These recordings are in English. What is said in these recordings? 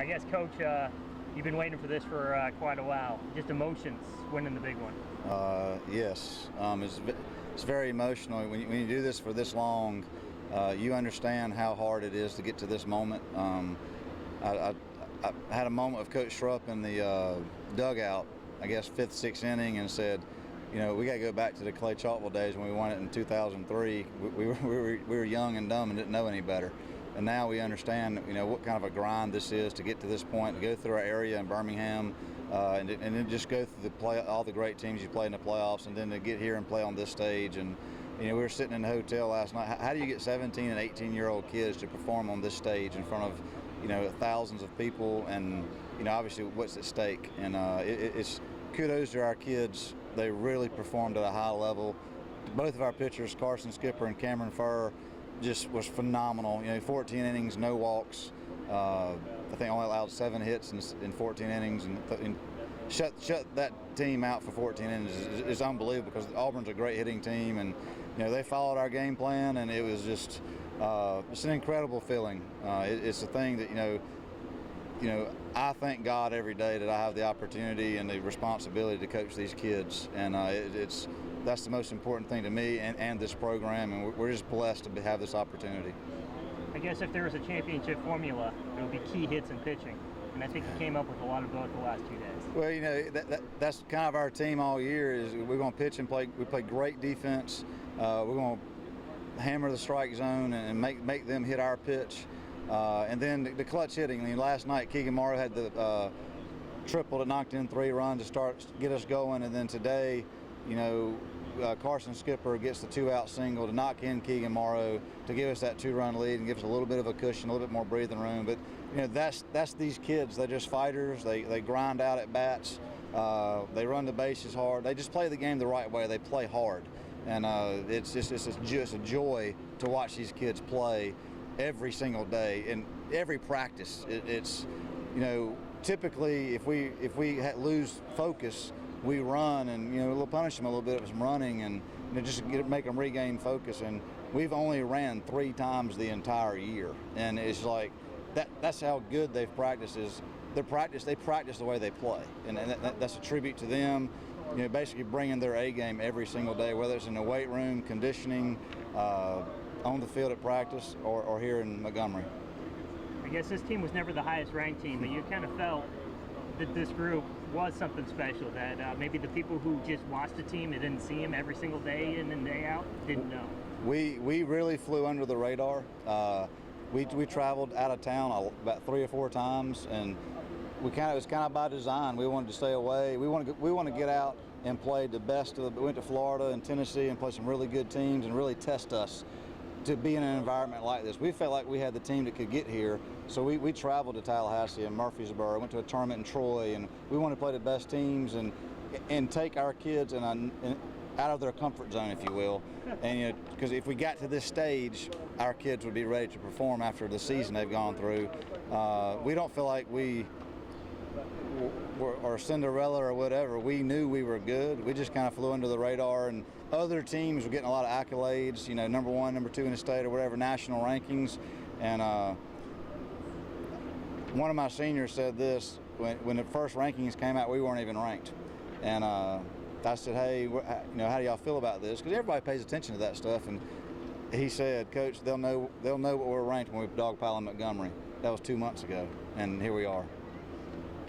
I guess, Coach, you've been waiting for this for quite a while. Just emotions winning the big one. Yes, it's very emotional. When you do this for this long, you understand how hard it is to get to this moment. I had a moment with Coach Schrupp in the dugout, I guess 5th, 6th inning, and said, you know, we got to go back to the Clay Chalkville days when we won it in 2003. We were young and dumb and didn't know any better. And now we understand, you know, what kind of a grind this is to get to this point, to go through our area in Birmingham, and then just go through all the great teams you play in the playoffs, and then to get here and play on this stage. And you know, we were sitting in the hotel last night. How do you get 17 and 18-year-old kids to perform on this stage in front of, you know, thousands of people, and you know, obviously what's at stake? And it's kudos to our kids. They really performed at a high level. Both of our pitchers, Carson Skipper and Cameron Furr, just was phenomenal. You know, 14 innings, no walks. I think only allowed 7 hits in 14 innings, and shut that team out for 14 innings is unbelievable, because Auburn's a great hitting team, and you know, they followed our game plan, and it was just it's an incredible feeling. It's a thing that you know, I thank God every day that I have the opportunity and the responsibility to coach these kids, and that's the most important thing to me and this program, and we're just blessed to have this opportunity. I guess if there was a championship formula, it would be key hits and pitching, and I think you came up with a lot of both the last 2 days. Well, you know, that's kind of our team all year, is we're going to pitch and play. We play great defense. We're going to hammer the strike zone and make them hit our pitch. And then the clutch hitting. I mean, last night Keegan Morrow had the triple that knocked in 3 runs to get us going, and then today, you know, Carson Skipper gets the 2-out single to knock in Keegan Morrow to give us that 2-run lead and give us a little bit of a cushion, a little bit more breathing room. But you know, that's these kids. They're just fighters. They grind out at bats. They run the bases hard. They just play the game the right way. They play hard, and it's just a joy to watch these kids play every single day and every practice. It's you know, typically if we lose focus, we run, and you know, we'll punish them a little bit of some running, and you know, just make them regain focus. And we've only ran 3 times the entire year, and it's like that's how good they've practiced. They practice the way they play, and that's a tribute to them. You know, basically bringing their A game every single day, whether it's in the weight room, conditioning, on the field at practice, or here in Montgomery. I guess this team was never the highest ranked team, but you kind of felt that this group was something special, that maybe the people who just watched the team and didn't see them every single day in and day out didn't know. We really flew under the radar. We traveled out of town about 3 or 4 times, and it was kind of by design. We wanted to stay away. We want to get out and play the best of we went to Florida and Tennessee and play some really good teams and really test us to be in an environment like this. We felt like we had the team that could get here, so we traveled to Tallahassee and Murfreesboro, went to a tournament in Troy, and we wanted to play the best teams and take our kids out of their comfort zone, if you will. And you know, because if we got to this stage, our kids would be ready to perform after the season they've gone through. We don't feel like we or Cinderella or whatever. We knew we were good. We just kind of flew under the radar, and other teams were getting a lot of accolades, you know, number 1, number 2 in the state or whatever, national rankings. And one of my seniors said this, when the first rankings came out, we weren't even ranked. And I said, hey, you know, how do y'all feel about this? Because everybody pays attention to that stuff. And he said, Coach, they'll know what we're ranked when we dogpile in Montgomery. That was 2 months ago, and here we are.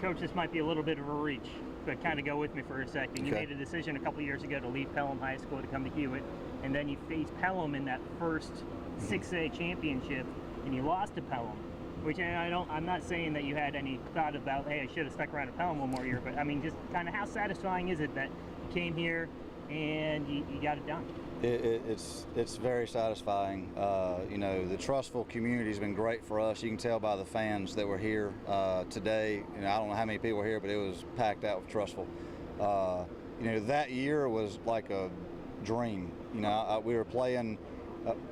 Coach, this might be a little bit of a reach, but kind of go with me for a second. You Okay. made a decision a couple years ago to leave Pelham High School to come to Hewitt, and then you faced Pelham in that first 6A championship, and you lost to Pelham, which I'm not saying that you had any thought about, hey, I should have stuck around at Pelham one more year, but I mean, just kind of how satisfying is it that you came here and you got it done? It's very satisfying. You know, the Trussville community has been great for us. You can tell by the fans that were here today. You know, I don't know how many people were here, but it was packed out with Trussville. You know, that year was like a dream. You know, we were playing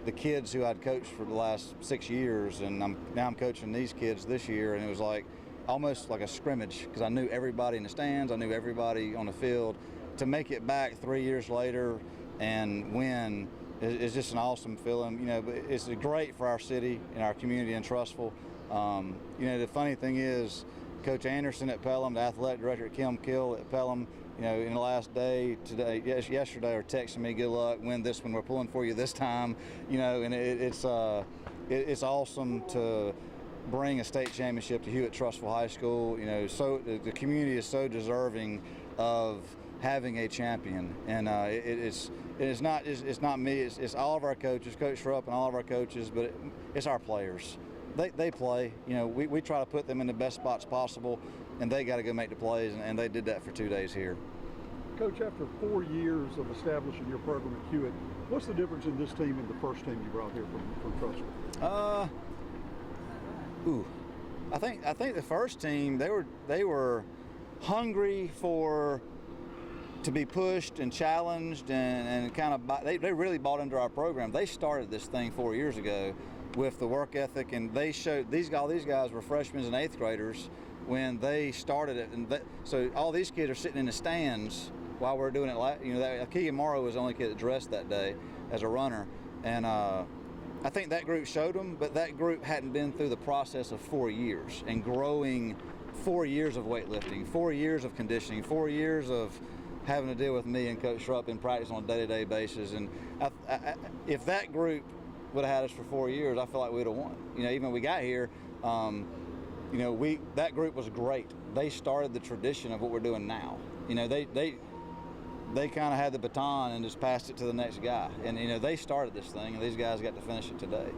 the kids who I'd coached for the last 6 years, and now I'm coaching these kids this year, and it was like almost like a scrimmage, because I knew everybody in the stands, I knew everybody on the field. To make it back 3 years later and win is just an awesome feeling. You know, but it's great for our city and our community in Trussville. You know, the funny thing is, Coach Anderson at Pelham, the athletic director at Kim Kill at Pelham, you know, in the last day, yesterday, are texting me, good luck, win this one, we're pulling for you this time, you know, and it's awesome to bring a state championship to Hewitt-Trussville High School. You know, so the community is so deserving of having a champion, and it's not me, it's all of our coaches, Coach Schrupp and all of our coaches, but it's our players. They play. You know, we try to put them in the best spots possible, and they got to go make the plays, and they did that for 2 days here. Coach, after 4 years of establishing your program at Hewitt, what's the difference in this team and the first team you brought here from Trussville? I think the first team, they were hungry to be pushed and challenged, and kind of they really bought into our program. They started this thing 4 years ago with the work ethic, and they showed all these guys were freshmen and eighth graders when they started it, and so all these kids are sitting in the stands while we're doing it. You know, Keegan Morrow was the only kid that dressed that day as a runner, and I think that group showed them, but that group hadn't been through the process of 4 years and growing. 4 years of weightlifting, 4 years of conditioning, 4 years of having to deal with me and Coach Schrupp in practice on a day-to-day basis. And if that group would have had us for 4 years, I feel like we'd have won. You know, even when we got here, you know, that group was great. They started the tradition of what we're doing now. You know, they kind of had the baton and just passed it to the next guy. And, you know, they started this thing, and these guys got to finish it today.